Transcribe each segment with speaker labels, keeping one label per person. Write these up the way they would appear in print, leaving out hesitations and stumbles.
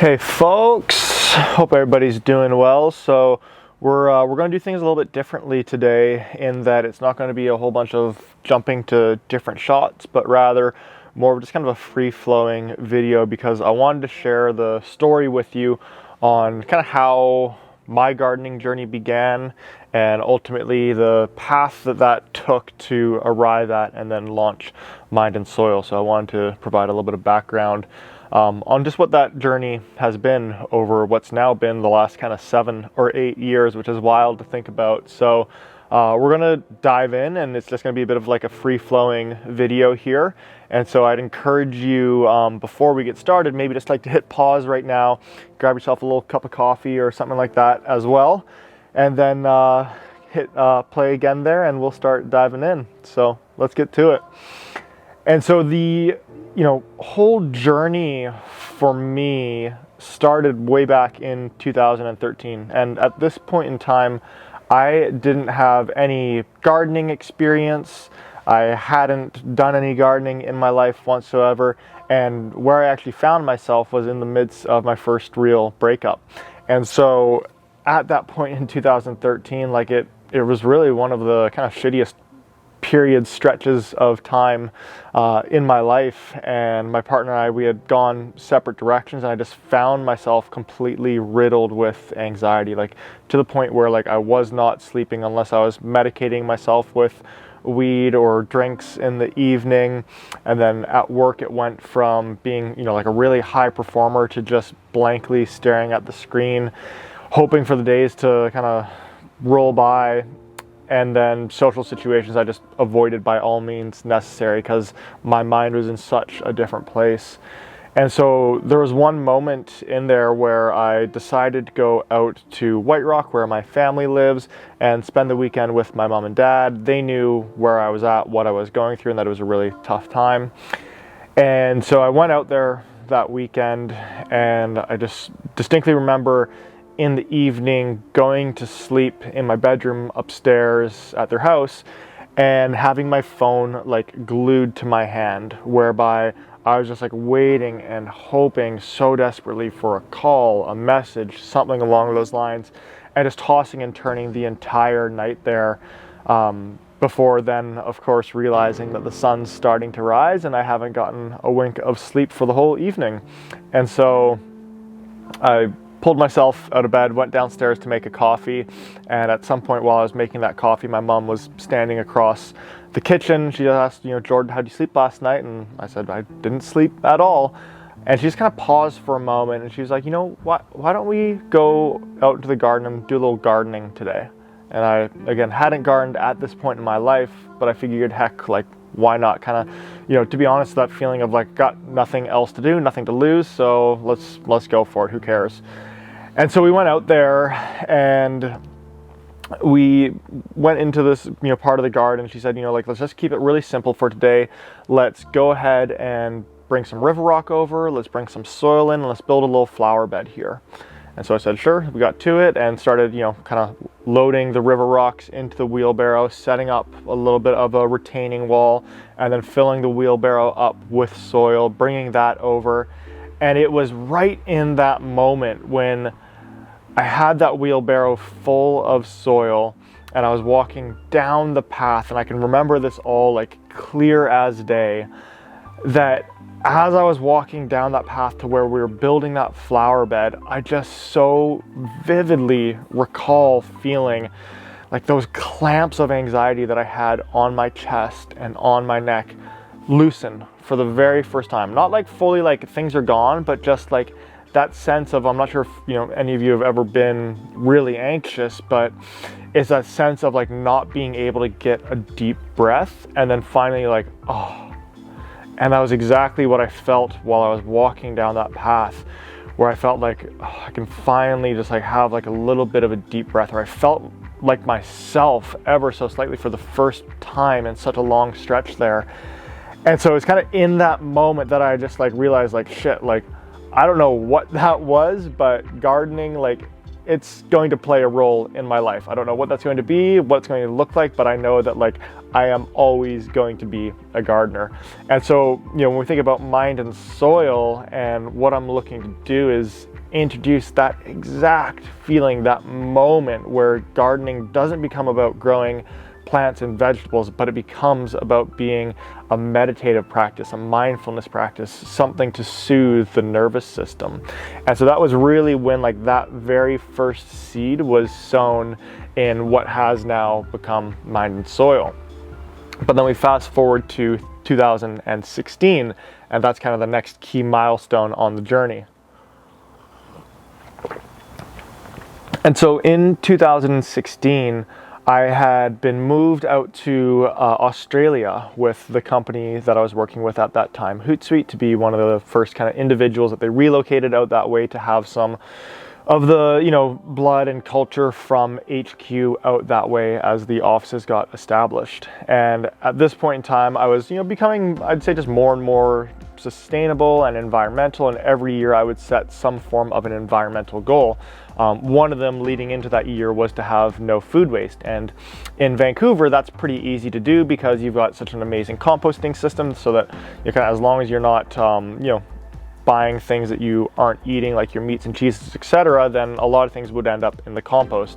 Speaker 1: Hey folks, hope everybody's doing well. So we're going to do things a little bit differently today, in that it's not going to be a whole bunch of jumping to different shots, but rather more of just kind of a free-flowing video, because I wanted to share the story with you on kind of how my gardening journey began and ultimately the path that took to arrive at and then launch Mind and Soil. So I wanted to provide a little bit of background on just what that journey has been over what's now been the last kind of 7 or 8 years, which is wild to think about. So we're gonna dive in, and it's just gonna be a bit of like a free-flowing video here. And so I'd encourage you, before we get started, maybe just like to hit pause right now, grab yourself a little cup of coffee or something like that as well, and then hit play again there, and we'll start diving in. So let's get to it. And so the whole journey for me started way back in 2013. And at this point in time, I didn't have any gardening experience. I hadn't done any gardening in my life whatsoever. And where I actually found myself was in the midst of my first real breakup. And so at that point in 2013, like it was really one of the kind of shittiest stretches of time in my life, and my partner and I, we had gone separate directions, and I just found myself completely riddled with anxiety, like to the point where like I was not sleeping unless I was medicating myself with weed or drinks in the evening. And then at work, it went from being like a really high performer to just blankly staring at the screen, hoping for the days to kind of roll by. And then social situations I just avoided by all means necessary, because my mind was in such a different place. And so there was one moment in there where I decided to go out to White Rock, where my family lives, and spend the weekend with my mom and dad. They knew where I was at, what I was going through, and that it was a really tough time. And so I went out there that weekend, and I just distinctly remember in the evening going to sleep in my bedroom upstairs at their house and having my phone like glued to my hand, whereby I was just like waiting and hoping so desperately for a call, a message, something along those lines, and just tossing and turning the entire night there, before then of course realizing that the sun's starting to rise and I haven't gotten a wink of sleep for the whole evening. And so I pulled myself out of bed, went downstairs to make a coffee, and at some point while I was making that coffee, my mom was standing across the kitchen. She asked, Jordan, how'd you sleep last night? And I said, I didn't sleep at all. And she just kind of paused for a moment, and she was like, why don't we go out to the garden and do a little gardening today? And I, again, hadn't gardened at this point in my life, but I figured, heck, like, why not? Kind of, to be honest, that feeling of like, got nothing else to do, nothing to lose, so let's go for it, who cares? And so we went out there, and we went into this, part of the garden. She said, let's just keep it really simple for today. Let's go ahead and bring some river rock over. Let's bring some soil in, and let's build a little flower bed here. And so I said, sure. We got to it and started, kind of loading the river rocks into the wheelbarrow, setting up a little bit of a retaining wall, and then filling the wheelbarrow up with soil, bringing that over. And it was right in that moment when I had that wheelbarrow full of soil, and I was walking down the path, and I can remember this all like clear as day, that as I was walking down that path to where we were building that flower bed, I just so vividly recall feeling like those clamps of anxiety that I had on my chest and on my neck loosen for the very first time. Not like fully like things are gone, but just like that sense of, I'm not sure if any of you have ever been really anxious, but it's that sense of like not being able to get a deep breath, and then finally like, oh. And that was exactly what I felt while I was walking down that path, where I felt like, oh, I can finally just like have like a little bit of a deep breath, or I felt like myself ever so slightly for the first time in such a long stretch there. And so it's kind of in that moment that I just like realized like, shit, like I don't know what that was, but gardening like it's going to play a role in my life. I don't know what that's going to be, what it's going to look like, but I know that like I am always going to be a gardener. And so, when we think about mind and soil, and what I'm looking to do is introduce that exact feeling, that moment where gardening doesn't become about growing plants and vegetables, but it becomes about being a meditative practice, a mindfulness practice, something to soothe the nervous system. And so that was really when like that very first seed was sown in what has now become Mind and Soil. But then we fast forward to 2016, and that's kind of the next key milestone on the journey. And so in 2016, I had been moved out to Australia with the company that I was working with at that time, Hootsuite, to be one of the first kind of individuals that they relocated out that way to have some of the, blood and culture from HQ out that way as the offices got established. And at this point in time, I was, becoming, I'd say, just more and more sustainable and environmental, and every year I would set some form of an environmental goal. One of them leading into that year was to have no food waste, and in Vancouver that's pretty easy to do because you've got such an amazing composting system, so that you kind of, as long as you're not buying things that you aren't eating, like your meats and cheeses, etc., then a lot of things would end up in the compost.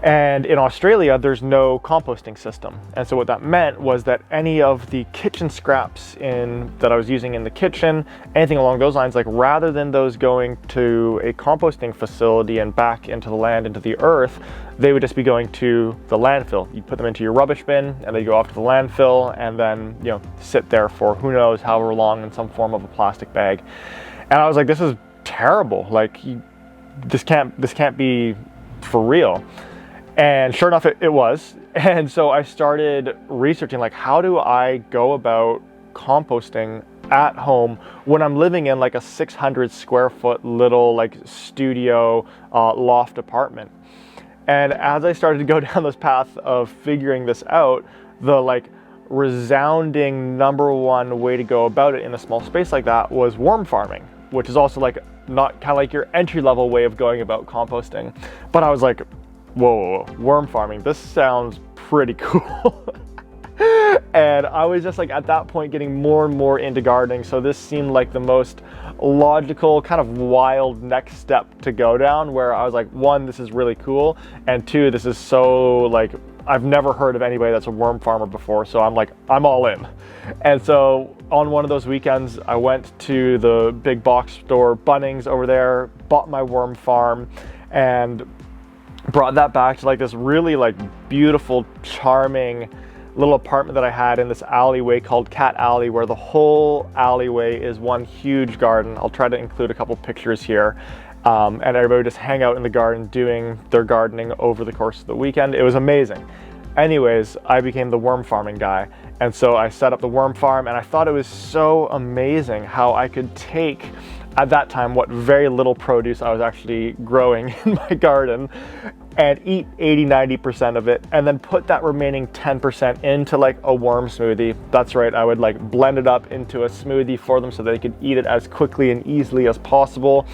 Speaker 1: And in Australia, there's no composting system. And so what that meant was that any of the kitchen scraps that I was using in the kitchen, anything along those lines, like rather than those going to a composting facility and back into the land, into the earth, they would just be going to the landfill. You put them into your rubbish bin and they go off to the landfill and then, sit there for who knows however long in some form of a plastic bag. And I was like, this is terrible. Like, this can't be for real. And sure enough, it was. And so I started researching, like, how do I go about composting at home when I'm living in like a 600 square foot little like studio loft apartment. And as I started to go down this path of figuring this out, the like resounding number one way to go about it in a small space like that was worm farming, which is also like not kind of like your entry level way of going about composting. But I was like, whoa, worm farming, this sounds pretty cool. And I was just like at that point getting more and more into gardening, so this seemed like the most logical kind of wild next step to go down, where I was like, one, this is really cool, and two, this is so like, I've never heard of anybody that's a worm farmer before, so I'm like, I'm all in. And so on one of those weekends, I went to the big box store, Bunnings over there, bought my worm farm, and brought that back to like this really like beautiful, charming little apartment that I had in this alleyway called Cat Alley, where the whole alleyway is one huge garden. I'll try to include a couple pictures here. And everybody would just hang out in the garden doing their gardening over the course of the weekend. It was amazing. Anyways, I became the worm farming guy. And so I set up the worm farm, and I thought it was so amazing how I could take, at that time, what very little produce I was actually growing in my garden, and eat 80-90% of it, and then put that remaining 10% into like a worm smoothie. That's right, I would like blend it up into a smoothie for them so they could eat it as quickly and easily as possible.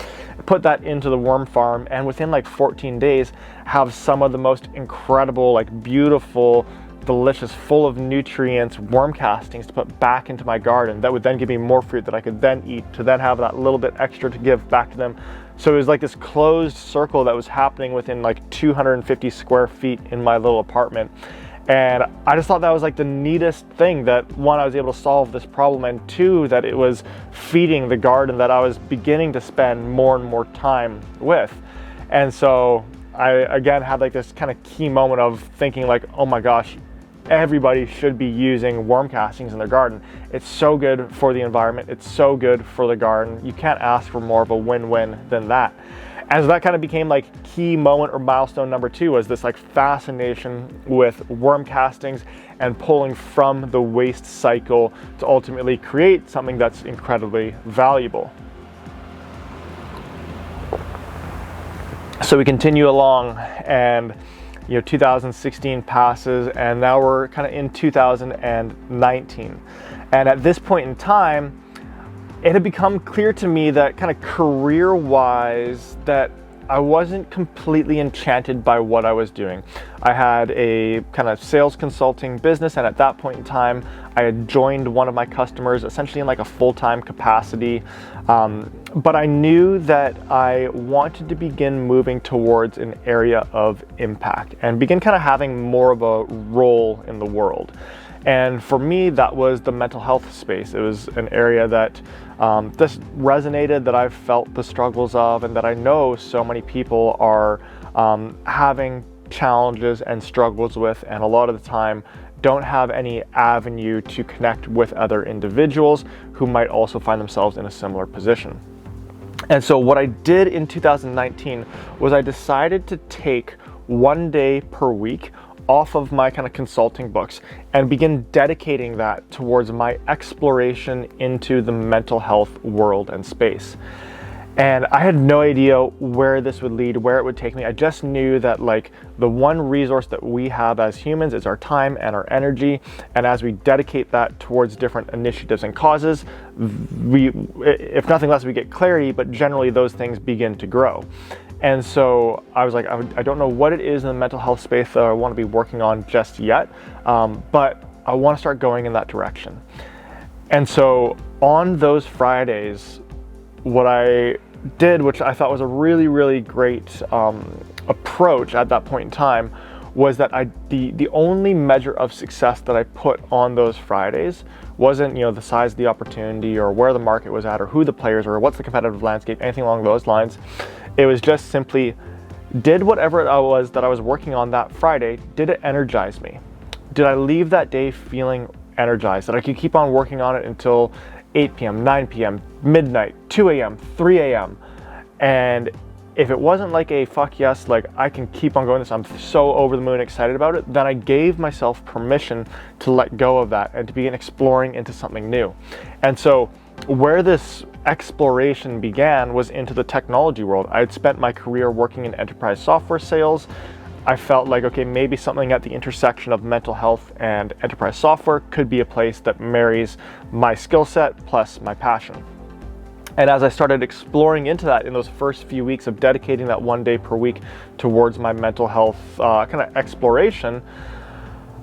Speaker 1: Put that into the worm farm, and within like 14 days have some of the most incredible, like beautiful, delicious, full of nutrients worm castings to put back into my garden that would then give me more fruit that I could then eat, to then have that little bit extra to give back to them. So it was like this closed circle that was happening within like 250 square feet in my little apartment. And I just thought that was like the neatest thing, that one, I was able to solve this problem, and two, that it was feeding the garden that I was beginning to spend more and more time with. And so I again had like this kind of key moment of thinking like, oh my gosh, everybody should be using worm castings in their garden. It's so good for the environment. It's so good for the garden. You can't ask for more of a win-win than that. And so that kind of became like key moment or milestone number two, was this like fascination with worm castings and pulling from the waste cycle to ultimately create something that's incredibly valuable. So we continue along, and 2016 passes, and now we're kind of in 2019. And at this point in time, it had become clear to me that kind of career-wise, that I wasn't completely enchanted by what I was doing. I had a kind of sales consulting business, and at that point in time, I had joined one of my customers essentially in like a full-time capacity. But I knew that I wanted to begin moving towards an area of impact and begin kind of having more of a role in the world. And for me, that was the mental health space. It was an area that just resonated, that I've felt the struggles of, and that I know so many people are having challenges and struggles with, and a lot of the time don't have any avenue to connect with other individuals who might also find themselves in a similar position. And so what I did in 2019 was I decided to take 1 day per week off of my kind of consulting books and begin dedicating that towards my exploration into the mental health world and space. And I had no idea where this would lead, where it would take me. I just knew that like the one resource that we have as humans is our time and our energy. And as we dedicate that towards different initiatives and causes, we, if nothing less, we get clarity, but generally those things begin to grow. And so I was like, I don't know what it is in the mental health space that I want to be working on just yet, but I want to start going in that direction. And so on those Fridays, what I did, which I thought was a really, really great approach at that point in time, was that the only measure of success that I put on those Fridays wasn't, the size of the opportunity or where the market was at or who the players were or what's the competitive landscape, anything along those lines. It was just simply, did whatever it was that I was working on that Friday, did it energize me? Did I leave that day feeling energized, that I could keep on working on it until 8 p.m., 9 p.m., midnight, 2 a.m., 3 a.m. And if it wasn't like a fuck yes, like I can keep on going this, I'm so over the moon excited about it, then I gave myself permission to let go of that and to begin exploring into something new. And so where this exploration began was into the technology world. I had spent my career working in enterprise software sales. I felt like, okay, maybe something at the intersection of mental health and enterprise software could be a place that marries my skill set plus my passion. And as I started exploring into that in those first few weeks of dedicating that 1 day per week towards my mental health kind of exploration,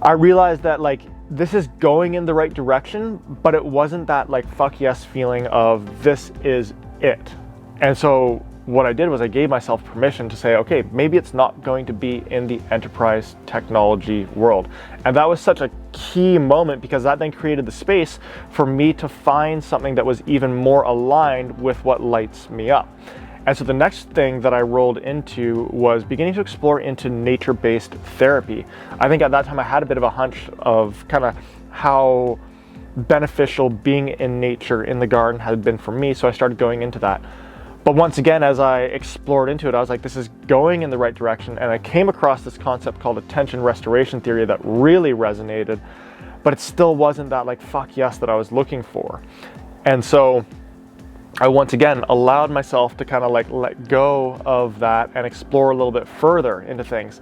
Speaker 1: I realized that like this is going in the right direction, but it wasn't that like fuck yes feeling of this is it. And so what I did was I gave myself permission to say, okay, maybe it's not going to be in the enterprise technology world. And that was such a key moment because that then created the space for me to find something that was even more aligned with what lights me up. And so the next thing that I rolled into was beginning to explore into nature-based therapy. I think at that time I had a bit of a hunch of kind of how beneficial being in nature in the garden had been for me, so I started going into that. But once again, as I explored into it, I was like, this is going in the right direction. And I came across this concept called attention restoration theory that really resonated, but it still wasn't that like, fuck yes, that I was looking for. And so I once again allowed myself to kind of like let go of that and explore a little bit further into things.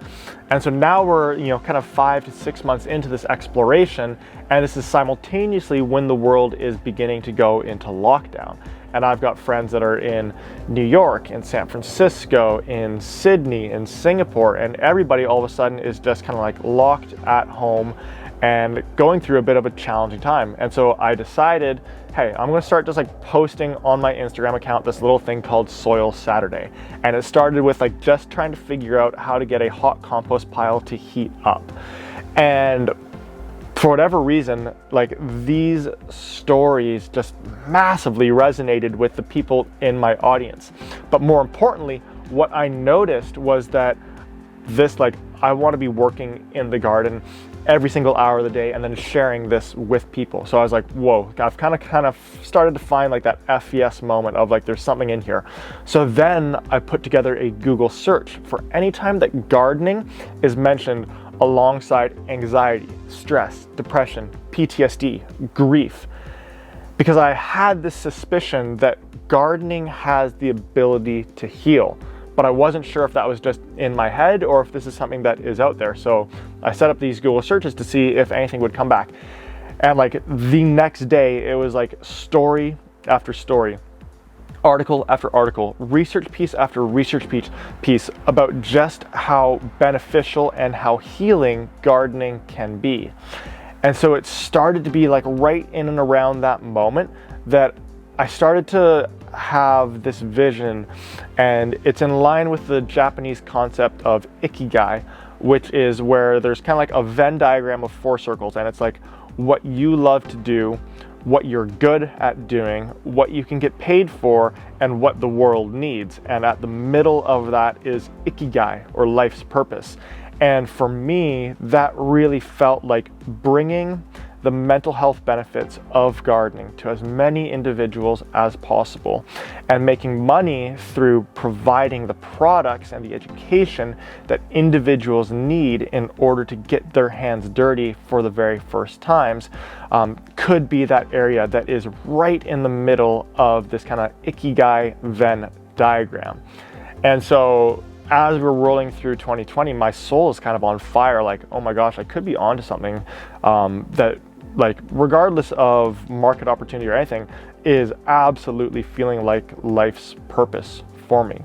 Speaker 1: And so now we're, kind of 5 to 6 months into this exploration, and this is simultaneously when the world is beginning to go into lockdown. And I've got friends that are in New York, in San Francisco, in Sydney, in Singapore, and everybody all of a sudden is just kind of like locked at home and going through a bit of a challenging time. And so I decided, hey, I'm gonna start just like posting on my Instagram account this little thing called Soil Saturday. And it started with like just trying to figure out how to get a hot compost pile to heat up. And for whatever reason, like these stories just massively resonated with the people in my audience. But more importantly, what I noticed was that this, like, I want to be working in the garden every single hour of the day and then sharing this with people. So I was like, whoa, I've kind of started to find like that FES moment of like, there's something in here. So then I put together a Google search for any time that gardening is mentioned alongside anxiety, stress, depression, PTSD, grief, because I had this suspicion that gardening has the ability to heal, but I wasn't sure if that was just in my head or if this is something that is out there. So I set up these Google searches to see if anything would come back. And like the next day, it was like story after story article after article, research piece after research piece about just how beneficial and how healing gardening can be. And so it started to be like right in and around that moment that I started to have this vision, and it's in line with the Japanese concept of Ikigai, which is where there's kind of like a Venn diagram of 4 circles, and it's like what you love to do, what you're good at doing, what you can get paid for, and what the world needs. And at the middle of that is Ikigai, or life's purpose. And for me, that really felt like bringing the mental health benefits of gardening to as many individuals as possible, and making money through providing the products and the education that individuals need in order to get their hands dirty for the very first times, could be that area that is right in the middle of this kind of Ikigai Venn diagram. And so as we're rolling through 2020, my soul is kind of on fire, like, oh my gosh, I could be onto something that, like, regardless of market opportunity or anything, is absolutely feeling like life's purpose for me.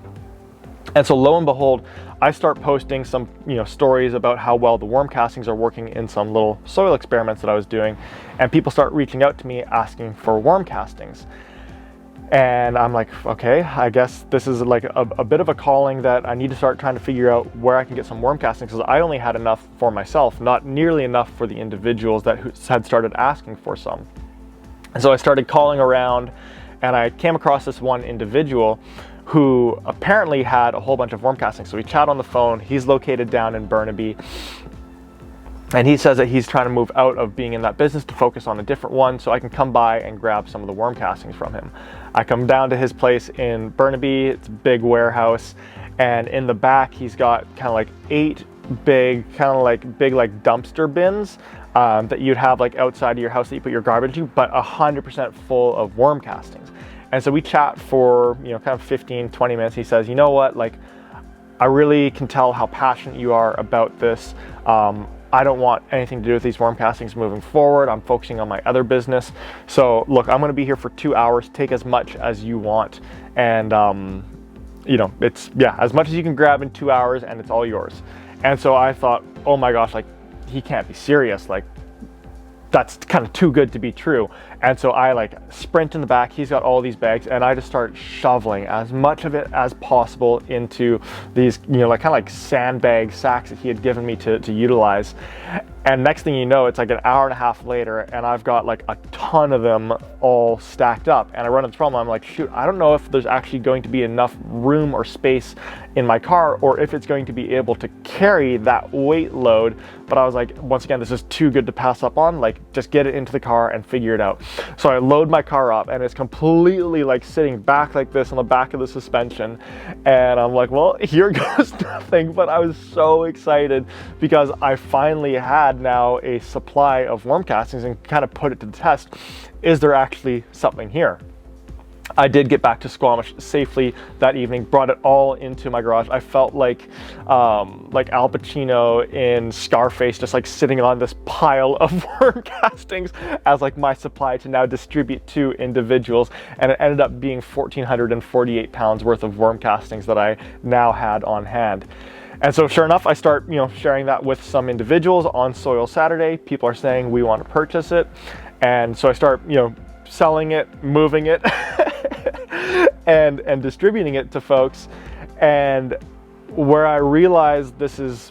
Speaker 1: And so lo and behold, I start posting some, stories about how well the worm castings are working in some little soil experiments that I was doing, and people start reaching out to me asking for worm castings. And I'm like, okay, I guess this is like a bit of a calling that I need to start trying to figure out where I can get some worm castings, because I only had enough for myself, not nearly enough for the individuals that had started asking for some. And so I started calling around, and I came across this one individual who apparently had a whole bunch of worm castings. So we chat on the phone. He's located down in Burnaby, and he says that he's trying to move out of being in that business to focus on a different one, so I can come by and grab some of the worm castings from him. I come down to his place in Burnaby. It's a big warehouse, and in the back he's got kind of like 8 big dumpster bins that you'd have like outside of your house that you put your garbage into, but 100% full of worm castings. And so we chat for kind of 15-20 minutes. He says, you know what, like, I really can tell how passionate you are about this. I don't want anything to do with these worm castings moving forward. I'm focusing on my other business. So look, I'm going to be here for 2 hours. Take as much as you want. And, it's, as much as you can grab in 2 hours, and it's all yours. And so I thought, oh my gosh, like, he can't be serious. Like, that's kind of too good to be true. And so I like sprint in the back. He's got all these bags, and I just start shoveling as much of it as possible into these, kind of like sandbag sacks that he had given me to utilize. And next thing you know, it's like an hour and a half later, and I've got like a ton of them all stacked up. And I run into the problem. I'm like, shoot, I don't know if there's actually going to be enough room or space in my car, or if it's going to be able to carry that weight load. But I was like, once again, this is too good to pass up on. Like, just get it into the car and figure it out. So I load my car up, and it's completely like sitting back like this on the back of the suspension. And I'm like, well, here goes nothing. But I was so excited because I finally had now a supply of worm castings and kind of put it to the test. Is there actually something here? I did get back to Squamish safely that evening, brought it all into my garage. I felt like Al Pacino in Scarface, just like sitting on this pile of worm castings as like my supply to now distribute to individuals. And it ended up being 1,448 pounds worth of worm castings that I now had on hand. And so sure enough, I start, sharing that with some individuals on Soil Saturday. People are saying we want to purchase it. And so I start, selling it, moving it, and distributing it to folks. And where I realized this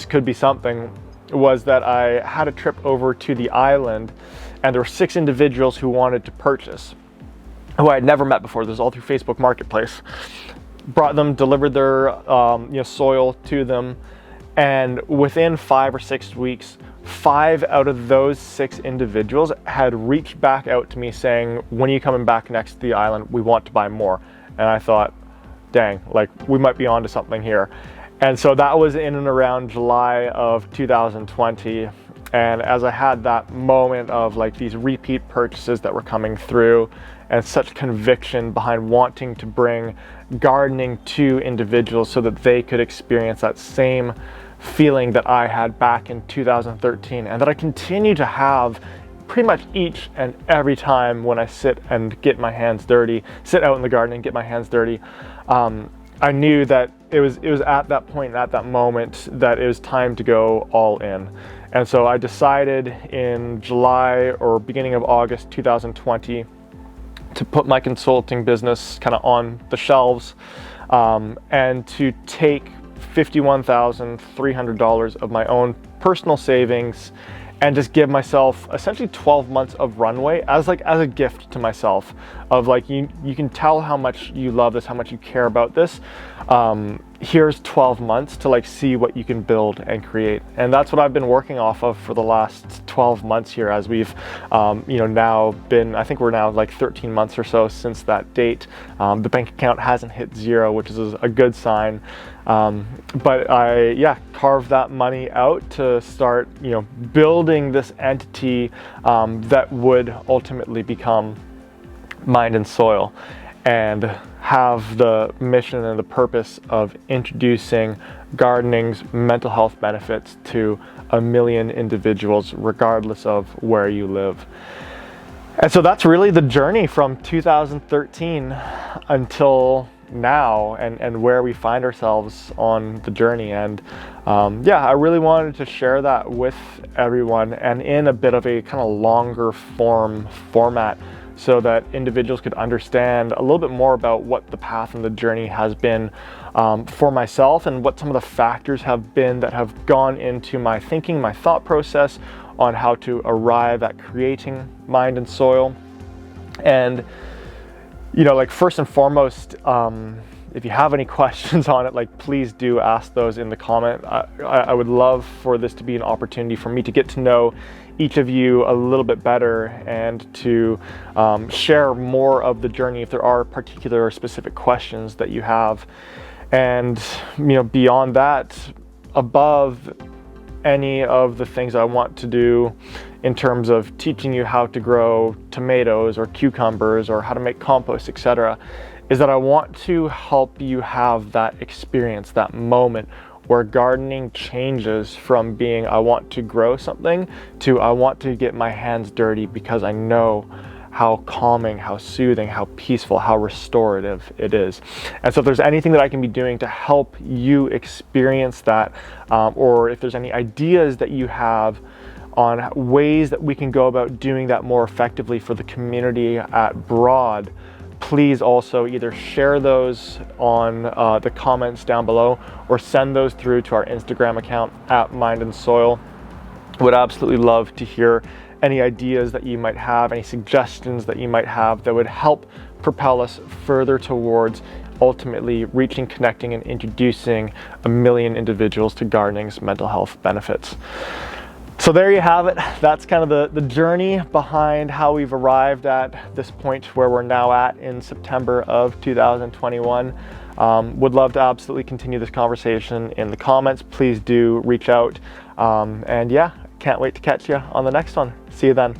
Speaker 1: could be something was that I had a trip over to the island, and there were 6 individuals who wanted to purchase, who I had never met before. This was all through Facebook Marketplace. Brought them, delivered their soil to them, and within 5 or 6 weeks, 5 out of those 6 individuals had reached back out to me saying, when are you coming back next to the island? We want to buy more. And I thought, dang, like, we might be onto something here. And so that was in and around July of 2020. And as I had that moment of like these repeat purchases that were coming through, and such conviction behind wanting to bring gardening to individuals so that they could experience that same feeling that I had back in 2013, and that I continue to have pretty much each and every time when I sit and get my hands dirty, sit out in the garden and get my hands dirty, I knew that it was at that point, at that moment, that it was time to go all in. And so I decided in July or beginning of August 2020 to put my consulting business kind of on the shelves, and to take $51,300 of my own personal savings and just give myself essentially 12 months of runway as a gift to myself, of like, you can tell how much you love this, how much you care about this. Here's 12 months to like see what you can build and create. And that's what I've been working off of for the last 12 months here, as we've now been, I think we're now like 13 months or so since that date. The bank account hasn't hit zero, which is a good sign. But I carved that money out to start building this entity that would ultimately become Mind and Soil, and have the mission and the purpose of introducing gardening's mental health benefits to 1 million individuals, regardless of where you live. And so that's really the journey from 2013 until now, and where we find ourselves on the journey. And I really wanted to share that with everyone, and in a bit of a kind of longer format, so that individuals could understand a little bit more about what the path and the journey has been for myself, and what some of the factors have been that have gone into my thinking, my thought process on how to arrive at creating Mind and Soil. And first and foremost, if you have any questions on it, please do ask those in the comment. I would love for this to be an opportunity for me to get to know each of you a little bit better, and to share more of the journey if there are particular or specific questions that you have. And beyond that, above any of the things I want to do in terms of teaching you how to grow tomatoes or cucumbers or how to make compost, etc., is that I want to help you have that experience, that moment where gardening changes from being I want to grow something to I want to get my hands dirty because I know how calming, how soothing, how peaceful, how restorative it is. And so if there's anything that I can be doing to help you experience that, or if there's any ideas that you have on ways that we can go about doing that more effectively for the community at broad, please also either share those on the comments down below, or send those through to our Instagram account at Mind and Soil. Would absolutely love to hear any ideas that you might have, any suggestions that you might have that would help propel us further towards ultimately reaching, connecting, and introducing 1 million individuals to gardening's mental health benefits. So there you have it. That's kind of the journey behind how we've arrived at this point where we're now at in September of 2021. Would love to absolutely continue this conversation in the comments. Please do reach out. And can't wait to catch you on the next one. See you then.